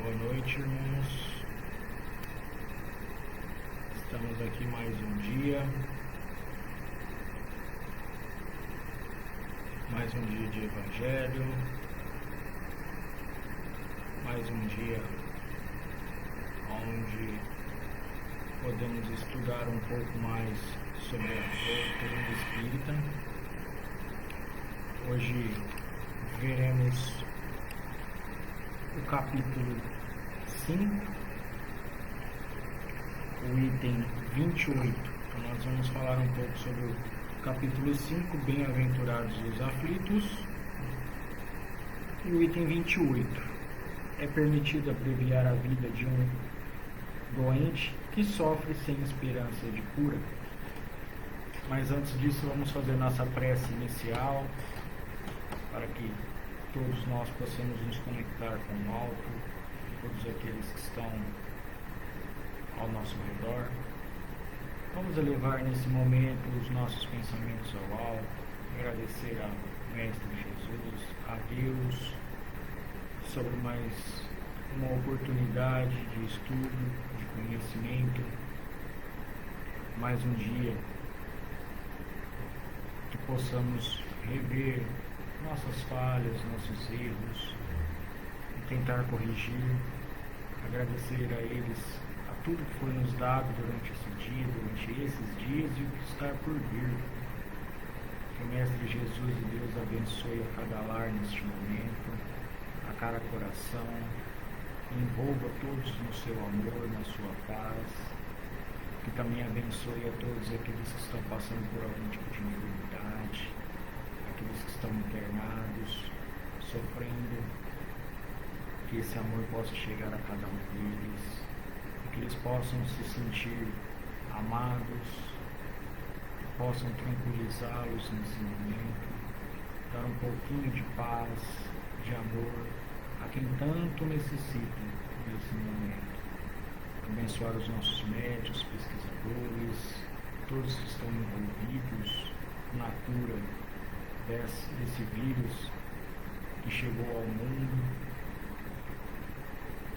Boa noite, irmãos. Estamos aqui mais um dia. Mais um dia de Evangelho. Mais um dia onde podemos estudar um pouco mais sobre a doutrina espírita. Hoje veremos o capítulo 5, o item 28. Então nós vamos falar um pouco sobre o capítulo 5, Bem-aventurados os aflitos, e o item 28. É permitido abreviar a vida de um doente que sofre sem esperança de cura. Mas antes disso, vamos fazer nossa prece inicial, para que todos nós possamos nos conectar com o alto, todos aqueles que estão ao nosso redor. Vamos elevar nesse momento os nossos pensamentos ao alto, agradecer ao Mestre Jesus, a Deus, sobre mais uma oportunidade de estudo, de conhecimento, mais um dia que possamos rever nossas falhas, nossos erros, e tentar corrigir, agradecer a eles, a tudo que foi nos dado durante esse dia, durante esses dias e o que está por vir. Que o Mestre Jesus e Deus abençoe a cada lar neste momento, a cada coração, envolva todos no seu amor, na sua paz, que também abençoe a todos aqueles que estão passando por algum tipo de enfermidade, aqueles que estão internados, sofrendo, que esse amor possa chegar a cada um deles, e que eles possam se sentir amados, que possam tranquilizá-los nesse momento, dar um pouquinho de paz, de amor a quem tanto necessita nesse momento. Abençoar os nossos médicos, pesquisadores, todos que estão envolvidos na cura desse vírus que chegou ao mundo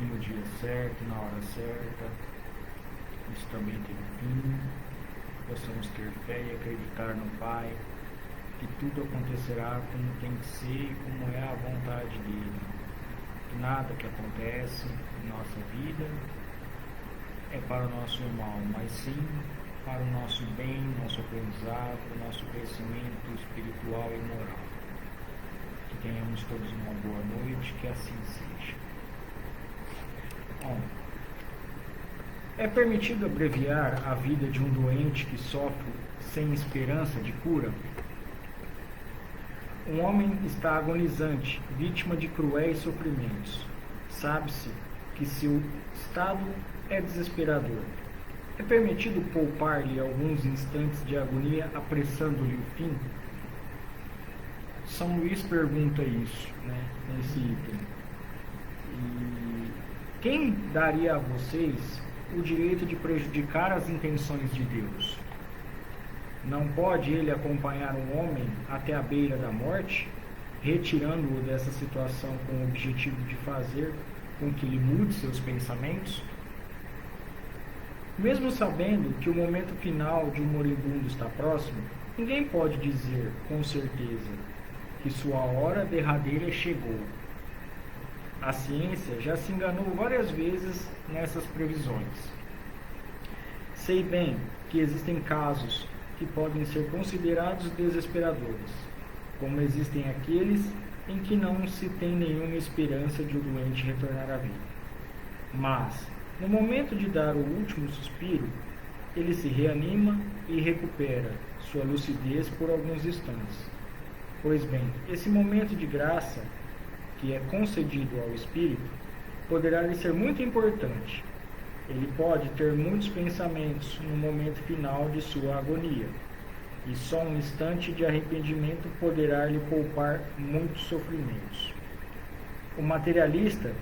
e no dia certo, na hora certa. Isso também tem fim. Possamos ter fé e acreditar no Pai, que tudo acontecerá como tem que ser e como é a vontade dele. Que nada que acontece em nossa vida é para o nosso mal, mas sim para o nosso bem, nosso aprendizado, nosso crescimento espiritual e moral. Que tenhamos todos uma boa noite, que assim seja. Bom, é permitido abreviar a vida de um doente que sofre sem esperança de cura? Um homem está agonizante, vítima de cruéis sofrimentos. Sabe-se que seu estado é desesperador. É permitido poupar-lhe alguns instantes de agonia, apressando-lhe o fim? São Luís pergunta isso, nesse item. E quem daria a vocês o direito de prejudicar as intenções de Deus? Não pode ele acompanhar um homem até a beira da morte, retirando-o dessa situação com o objetivo de fazer com que ele mude seus pensamentos? Mesmo sabendo que o momento final de um moribundo está próximo, ninguém pode dizer com certeza que sua hora derradeira chegou. A ciência já se enganou várias vezes nessas previsões. Sei bem que existem casos que podem ser considerados desesperadores, como existem aqueles em que não se tem nenhuma esperança de o doente retornar à vida. Mas, no momento de dar o último suspiro, ele se reanima e recupera sua lucidez por alguns instantes. Pois bem, esse momento de graça, que é concedido ao espírito, poderá lhe ser muito importante. Ele pode ter muitos pensamentos no momento final de sua agonia, e só um instante de arrependimento poderá lhe poupar muitos sofrimentos. O materialista,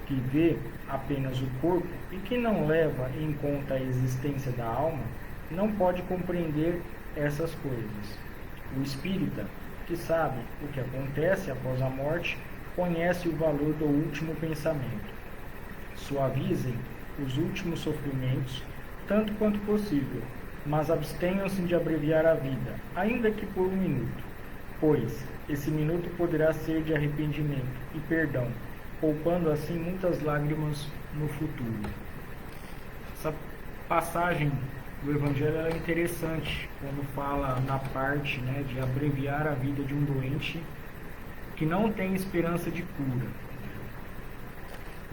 que vê apenas o corpo e que não leva em conta a existência da alma, não pode compreender essas coisas. O espírita, que sabe o que acontece após a morte, conhece o valor do último pensamento. suavizem os últimos sofrimentos, tanto quanto possível, mas abstenham-se de abreviar a vida, ainda que por 1 minuto, pois esse minuto poderá ser de arrependimento e perdão, poupando assim muitas lágrimas no futuro. Essa passagem do Evangelho é interessante, quando fala na parte, né, de abreviar a vida de um doente que não tem esperança de cura.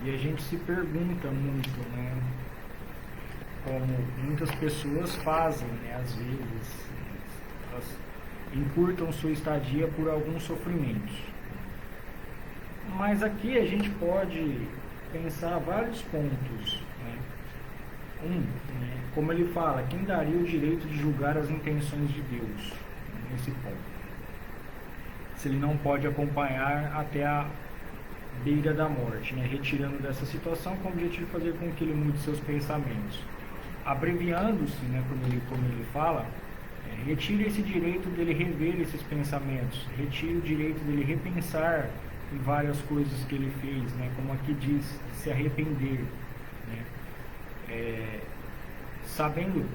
E a gente se pergunta muito, né, como muitas pessoas fazem, né, às vezes, elas encurtam sua estadia por alguns sofrimentos. Mas aqui a gente pode pensar vários pontos, né? Né, como ele fala, quem daria o direito de julgar as intenções de Deus, nesse ponto? Se ele não pode acompanhar até a beira da morte, né, retirando dessa situação com o objetivo de fazer com que ele mude seus pensamentos. Abreviando-se, né, como ele fala, retire esse direito dele rever esses pensamentos, retire o direito dele repensar em várias coisas que ele fez, né, como aqui diz, se arrepender, né, sabendo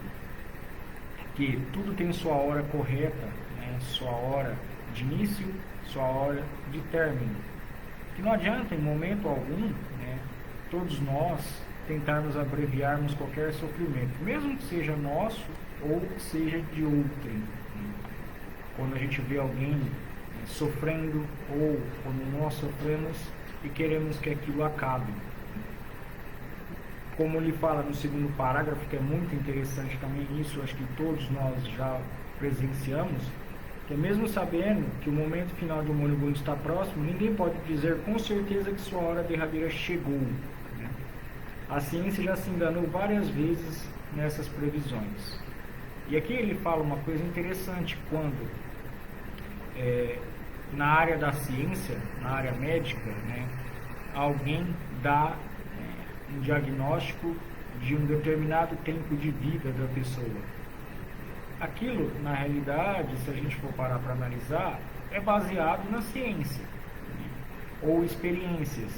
que tudo tem sua hora correta, né, sua hora de início, sua hora de término. Que não adianta, em momento algum, né, todos nós tentarmos abreviarmos qualquer sofrimento, mesmo que seja nosso ou seja de outrem. Quando a gente vê alguém sofrendo, ou quando nós sofremos e queremos que aquilo acabe. Como ele fala no segundo parágrafo, que é muito interessante também, isso acho que todos nós já presenciamos, que mesmo sabendo que o momento final de um moribundo está próximo, ninguém pode dizer com certeza que sua hora derradeira chegou. Né? A ciência já se enganou várias vezes nessas previsões. E aqui ele fala uma coisa interessante, quando na área da ciência, na área médica, né, alguém dá um diagnóstico de um determinado tempo de vida da pessoa. Aquilo, na realidade, se a gente for parar para analisar, é baseado na ciência, né, ou experiências.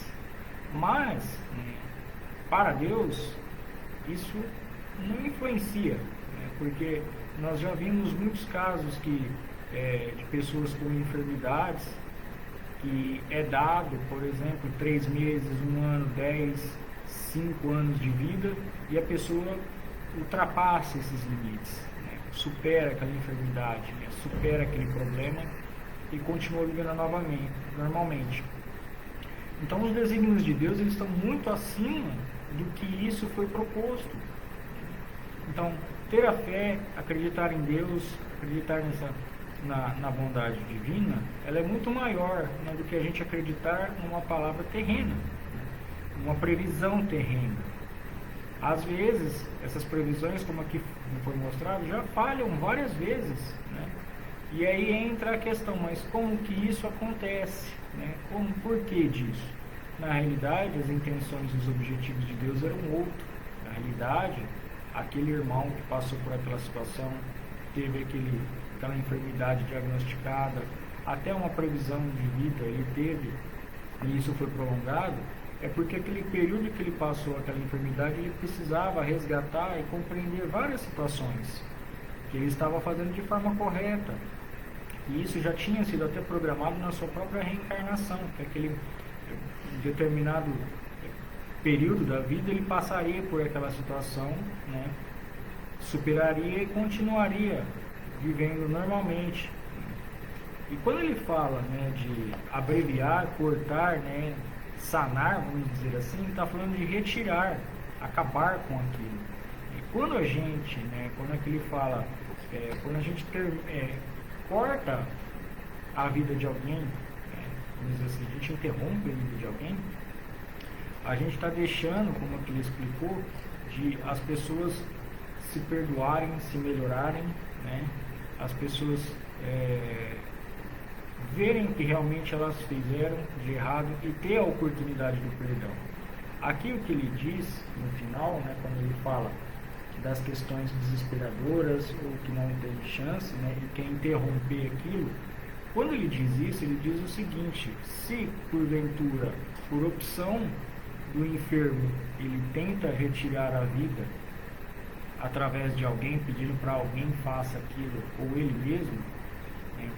Mas, para Deus, isso não influencia, né, porque nós já vimos muitos casos de pessoas com enfermidades que é dado, por exemplo, 3 meses, 1 ano, 10, 5 anos de vida, e a pessoa ultrapassa esses limites, né? Supera aquela enfermidade, né? Supera aquele problema e continua vivendo normalmente. Então os desígnios de Deus, eles estão muito acima do que isso foi proposto. Então, ter a fé, acreditar em Deus, acreditar na bondade divina, ela é muito maior, né, do que a gente acreditar numa palavra terrena, uma previsão terrena. Às vezes, essas previsões, como aqui foi mostrado, já falham várias vezes, né? E aí entra a questão, mas como que isso acontece? Né? Por que disso? Na realidade, as intenções e os objetivos de Deus eram outros. Na realidade, aquele irmão que passou por aquela situação, teve aquela enfermidade diagnosticada, até uma previsão de vida ele teve, e isso foi prolongado, é porque aquele período que ele passou aquela enfermidade, ele precisava resgatar e compreender várias situações que ele estava fazendo de forma correta. E isso já tinha sido até programado na sua própria reencarnação, que aquele determinado período da vida ele passaria por aquela situação, né, superaria e continuaria vivendo normalmente. E quando ele fala, né, de abreviar, cortar, né, sanar, vamos dizer assim, ele está falando de retirar, acabar com aquilo. E quando a gente, né, quando ele fala, quando a gente corta a vida de alguém, vamos dizer assim, a gente interrompe a vida de alguém, a gente está deixando, como ele explicou, de as pessoas se perdoarem, se melhorarem, né, as pessoas verem o que realmente elas fizeram de errado e ter a oportunidade do perdão. Aqui o que ele diz no final, né, quando ele fala das questões desesperadoras ou que não tem chance, né, e quer interromper aquilo, quando ele diz isso, ele diz o seguinte: se porventura, por opção do enfermo ele tenta retirar a vida através de alguém, pedindo para alguém faça aquilo, ou ele mesmo, né?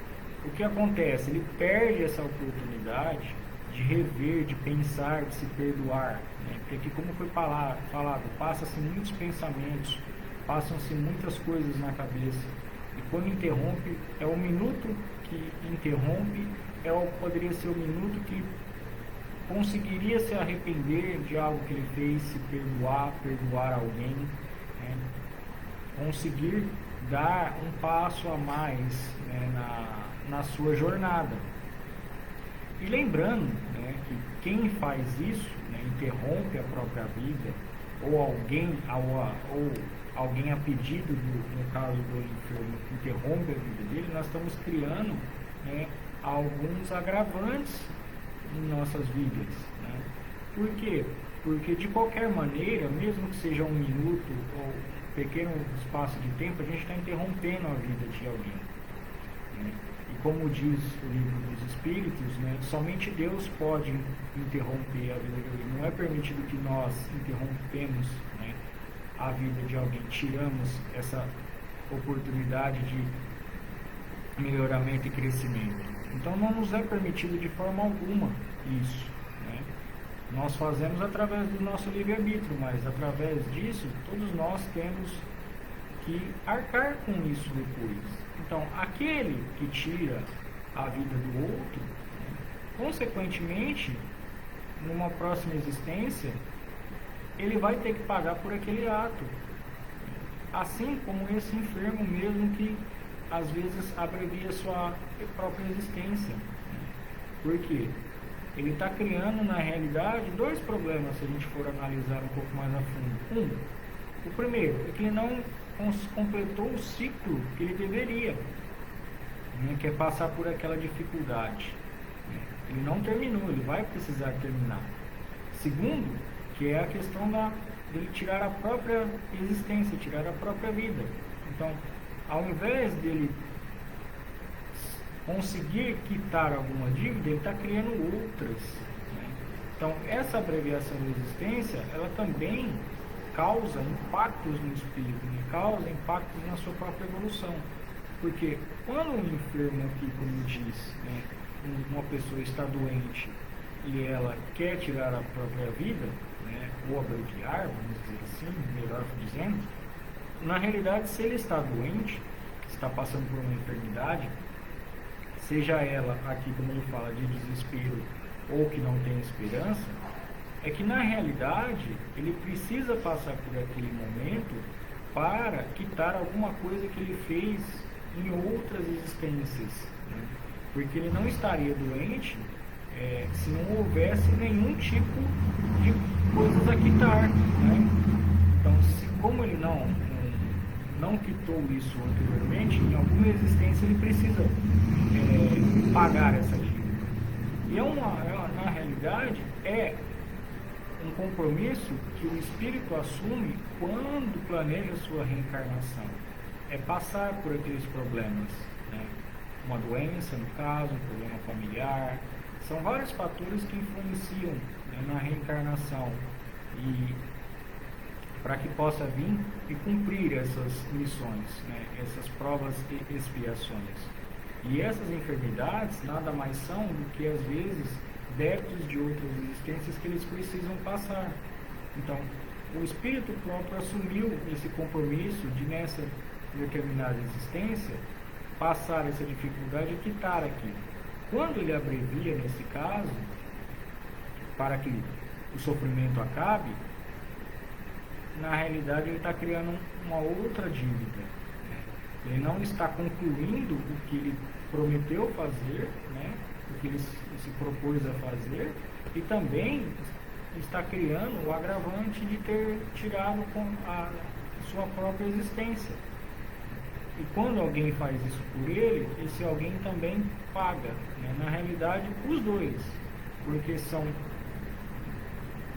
O que acontece? Ele perde essa oportunidade de rever, de pensar, de se perdoar, né? Porque aqui, como foi falado, passa-se muitos pensamentos, passam-se muitas coisas na cabeça, e quando interrompe, é o minuto que interrompe, poderia ser o minuto que conseguiria se arrepender de algo que ele fez, se perdoar alguém, né? Conseguir dar um passo a mais, né, na sua jornada. E lembrando, né, que quem faz isso, né, interrompe a própria vida, ou alguém a pedido, no caso do enfermo, interrompe a vida dele, nós estamos criando, né, alguns agravantes em nossas vidas, né? Por quê? Porque de qualquer maneira, mesmo que seja um minuto ou um pequeno espaço de tempo, a gente está interrompendo a vida de alguém, né? E como diz o livro dos Espíritos, né, somente Deus pode interromper a vida de alguém. Não é permitido que nós interrompemos, né, a vida de alguém, tiramos essa oportunidade de melhoramento e crescimento. Então não nos é permitido de forma alguma isso, né? Nós fazemos através do nosso livre-arbítrio, mas através disso todos nós temos que arcar com isso depois. Então aquele que tira a vida do outro, né, consequentemente, numa próxima existência, ele vai ter que pagar por aquele ato. Assim como esse enfermo mesmo que às vezes abrevia sua própria existência. Por quê? Ele está criando, na realidade, dois problemas, se a gente for analisar um pouco mais a fundo. O primeiro é que ele não completou o ciclo que ele deveria, né, que é passar por aquela dificuldade. Ele não terminou, ele vai precisar terminar. Segundo, que é a questão dele tirar a própria existência, tirar a própria vida. Então, ao invés dele conseguir quitar alguma dívida, ele está criando outras, né? Então, essa abreviação da existência, ela também causa impactos no espírito, né? Causa impactos na sua própria evolução. Porque quando um enfermo aqui, como diz, né, uma pessoa está doente e ela quer tirar a própria vida, né, ou abreviar, vamos dizer assim, melhor dizendo, na realidade, se ele está doente, está passando por uma enfermidade, seja ela aqui, como ele fala, de desespero ou que não tem esperança, é que na realidade ele precisa passar por aquele momento para quitar alguma coisa que ele fez em outras existências, né? Porque ele não estaria doente se não houvesse nenhum tipo de coisas a quitar, né? Então, como ele não quitou isso anteriormente, em alguma existência ele precisa pagar essa dívida. E na realidade é um compromisso que o espírito assume quando planeja sua reencarnação. É passar por aqueles problemas, né? Uma doença, no caso, um problema familiar. São vários fatores que influenciam, né, na reencarnação, e para que possa vir e cumprir essas missões, né, essas provas e expiações. E essas enfermidades nada mais são do que, às vezes, débitos de outras existências que eles precisam passar. Então, o espírito próprio assumiu esse compromisso de, nessa determinada existência, passar essa dificuldade e quitar aquilo. Quando ele abrevia, nesse caso, para que o sofrimento acabe, na realidade ele está criando uma outra dívida. Ele não está concluindo o que ele prometeu fazer, né? O que ele se propôs a fazer, e também está criando o agravante de ter tirado a sua própria existência. E quando alguém faz isso por ele, esse alguém também paga, né? Na realidade, os dois, porque são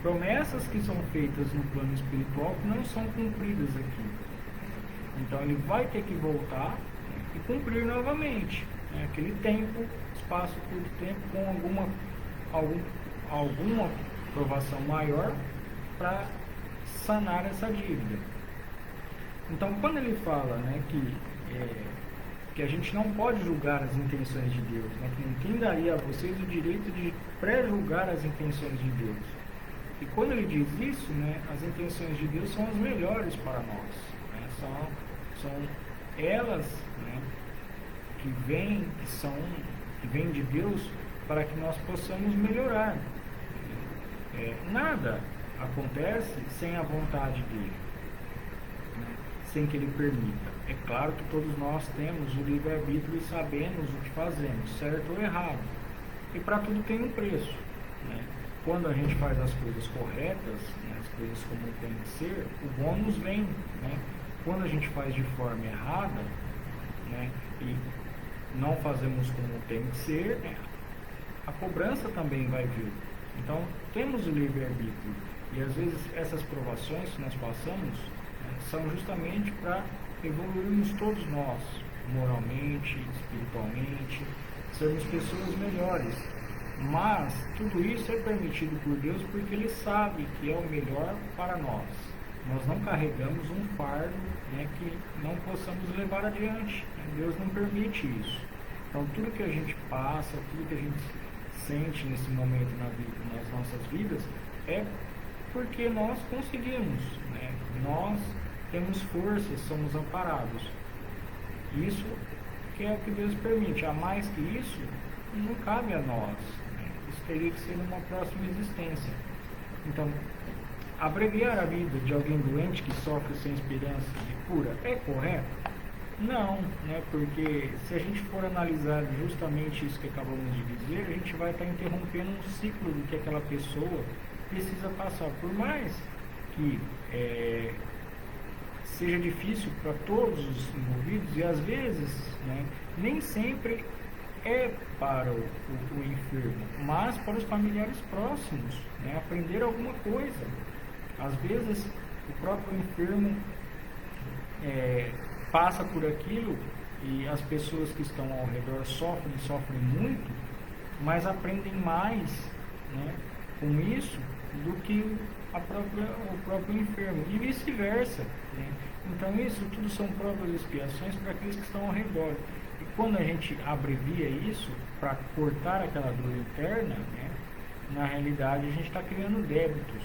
promessas que são feitas no plano espiritual que não são cumpridas aqui. Então ele vai ter que voltar e cumprir novamente, né? Aquele tempo, espaço curto tempo, com alguma provação maior para sanar essa dívida. Então, quando ele fala, né, que a gente não pode julgar as intenções de Deus, né, que ninguém daria a vocês o direito de pré-julgar as intenções de Deus. E quando ele diz isso, né, as intenções de Deus são as melhores para nós, né, são elas, né, que vêm de Deus para que nós possamos melhorar. Nada acontece sem a vontade dele, né, sem que ele permita. É claro que todos nós temos o livre-arbítrio e sabemos o que fazemos, certo ou errado. E para tudo tem um preço, né? Quando a gente faz as coisas corretas, né, as coisas como tem que ser, o bônus vem, né? Quando a gente faz de forma errada, né, e não fazemos como tem que ser, a cobrança também vai vir. Então, temos o livre-arbítrio. E às vezes essas provações que nós passamos, né, são justamente para evoluirmos todos nós, moralmente, espiritualmente, sermos pessoas melhores. Mas tudo isso é permitido por Deus porque Ele sabe que é o melhor para nós. Nós não carregamos um fardo, né, que não possamos levar adiante. Deus não permite isso. Então tudo que a gente passa, tudo que a gente sente nesse momento nas nossas vidas é porque nós conseguimos, né? Nós temos força, somos amparados. Isso que é o que Deus permite. A mais que isso, não cabe a nós. Isso teria que ser numa próxima existência. Então, abreviar a vida de alguém doente que sofre sem esperança de cura é correto? Não, né? Porque se a gente for analisar justamente isso que acabamos de dizer, a gente vai estar interrompendo um ciclo do que aquela pessoa precisa passar. Por mais que seja difícil para todos os envolvidos, e às vezes, né, nem sempre é para o enfermo, mas para os familiares próximos, né, aprender alguma coisa. Às vezes o próprio enfermo passa por aquilo e as pessoas que estão ao redor sofrem muito, mas aprendem mais, né, com isso do que o próprio enfermo, e vice-versa, né? Então isso tudo são provas e expiações para aqueles que estão ao redor. E quando a gente abrevia isso para cortar aquela dor interna, né, na realidade a gente está criando débitos.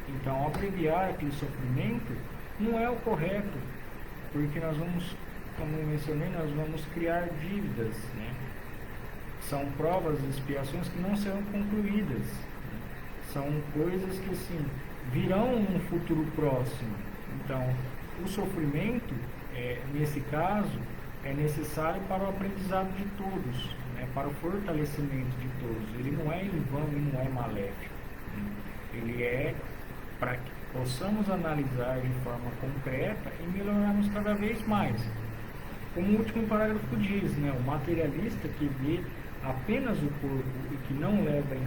Então abreviar aquele sofrimento não é o correto, porque nós vamos, como eu mencionei, nós vamos criar dívidas, né? São provas e expiações que não serão concluídas, né? São coisas que, assim, virão num futuro próximo. Então, o sofrimento, nesse caso, é necessário para o aprendizado de todos, né? Para o fortalecimento de todos. Ele não é em vão e não é maléfico, né? Ele é para que possamos analisar de forma concreta e melhorarmos cada vez mais. Como o último parágrafo diz, né, o materialista que vê apenas o corpo e que não leva em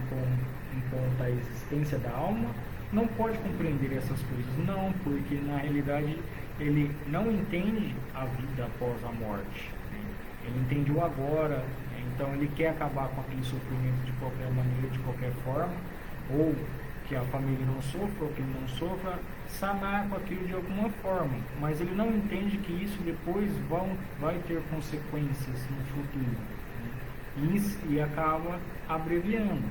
conta a existência da alma, não pode compreender essas coisas. Não, porque na realidade ele não entende a vida após a morte, né? Ele entende o agora, né? Então ele quer acabar com aquele sofrimento de qualquer maneira, de qualquer forma, ou que a família não sofra, ou que ele não sofra, sanar com aquilo de alguma forma, mas ele não entende que isso depois vai ter consequências no futuro, né? E acaba abreviando.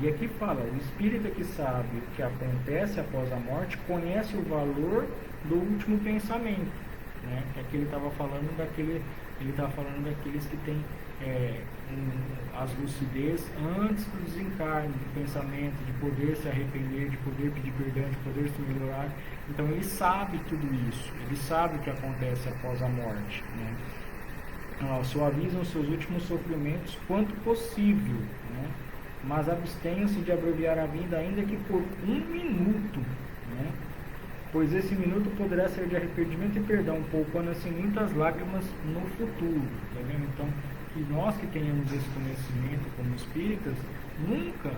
E aqui fala, o espírita que sabe o que acontece após a morte conhece o valor do último pensamento, né? É que ele estava falando daqueles que têm as lucidez antes do desencarne, do pensamento, de poder se arrepender, de poder pedir perdão, de poder se melhorar. Então ele sabe tudo isso, ele sabe o que acontece após a morte, né? Suavizam seus últimos sofrimentos quanto possível, né? Mas abstenham-se de abreviar a vida, ainda que por 1 minuto, né? Pois esse minuto poderá ser de arrependimento e perdão, poupando-se muitas lágrimas no futuro, tá vendo? Então, que nós que tenhamos esse conhecimento como espíritas, nunca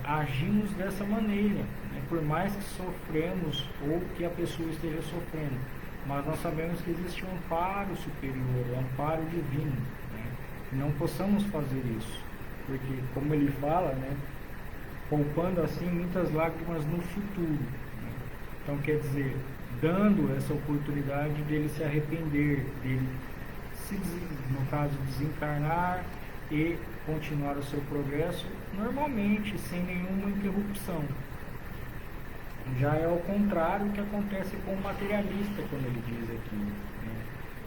agimos dessa maneira, né? Por mais que sofremos ou que a pessoa esteja sofrendo, mas nós sabemos que existe um amparo superior, um amparo divino, né? E não possamos fazer isso, porque como ele fala, né, poupando assim muitas lágrimas no futuro, né? Então, quer dizer, dando essa oportunidade dele se arrepender, dele no caso desencarnar e continuar o seu progresso normalmente, sem nenhuma interrupção. Já é ao contrário que acontece com o materialista, quando ele diz aqui, né?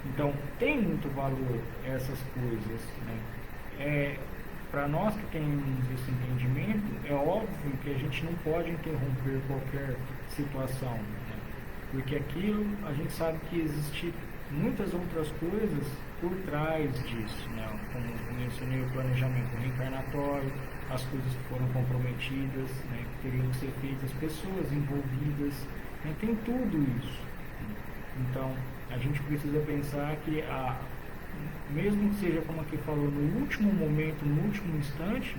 Então, tem muito valor essas coisas, né? Para nós que temos esse entendimento, é óbvio que a gente não pode interromper qualquer situação, né? Porque aquilo, a gente sabe que existe muitas outras coisas por trás disso, né? Como mencionei, o planejamento reencarnatório, as coisas que foram comprometidas, né, que teriam que ser feitas, pessoas envolvidas, né? Tem tudo isso. Então, a gente precisa pensar que, mesmo que seja como aqui falou, no último momento, no último instante,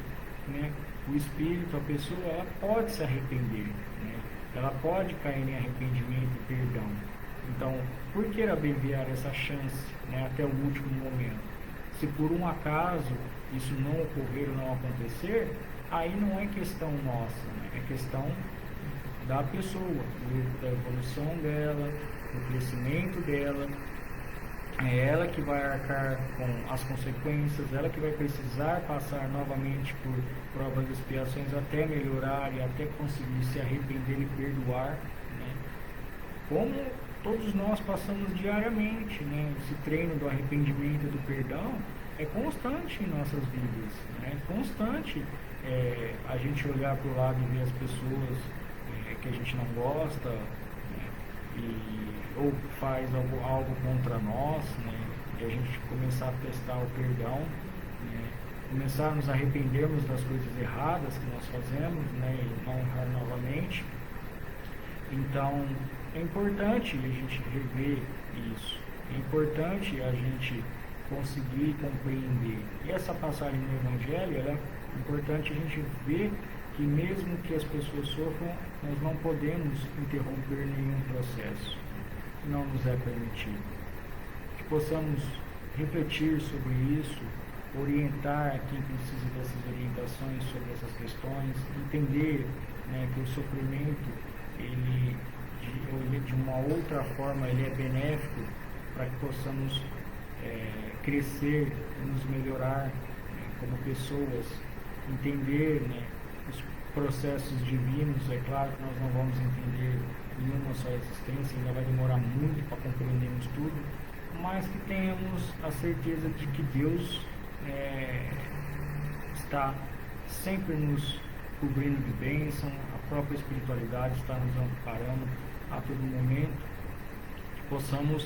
né, o espírito, a pessoa, ela pode se arrepender, né? Ela pode cair em arrependimento e perdão. Então, por que abreviar essa chance, né, até o último momento? Se por um acaso isso não ocorrer ou não acontecer, aí não é questão nossa, né? É questão da pessoa, da evolução dela, do crescimento dela. É ela que vai arcar com as consequências, ela que vai precisar passar novamente por provas e expiações até melhorar e até conseguir se arrepender e perdoar, né? Como todos nós passamos diariamente, né? Esse treino do arrependimento e do perdão é constante em nossas vidas, né? É constante a gente olhar para o lado e ver as pessoas que a gente não gosta, ou faz algo contra nós, né? E a gente começar a testar o perdão, né? Começar a nos arrependermos das coisas erradas que nós fazemos, né? E não errar novamente. Então, é importante a gente rever isso, é importante a gente conseguir compreender. E essa passagem no Evangelho, ela é importante a gente ver que mesmo que as pessoas sofram, nós não podemos interromper nenhum processo, não nos é permitido. Que possamos refletir sobre isso, orientar quem precisa dessas orientações sobre essas questões, entender, né, que o sofrimento, ele de uma outra forma, ele é benéfico para que possamos crescer e nos melhorar, como pessoas, entender, né, os processos divinos. É claro que nós não vamos entender em uma só existência, ainda vai demorar muito para compreendermos tudo, mas que tenhamos a certeza de que Deus está sempre nos cobrindo de bênção, a própria espiritualidade está nos amparando a todo momento, que possamos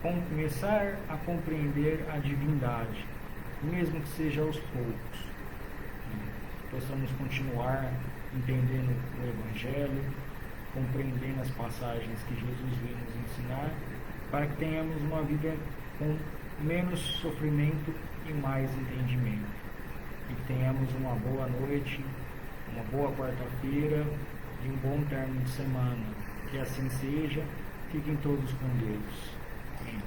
começar a compreender a divindade, mesmo que seja aos poucos. Possamos continuar entendendo o Evangelho, compreendendo as passagens que Jesus veio nos ensinar, para que tenhamos uma vida com menos sofrimento e mais entendimento. E que tenhamos uma boa noite, uma boa quarta-feira e um bom término de semana. Que assim seja. Fiquem todos com Deus. Amém.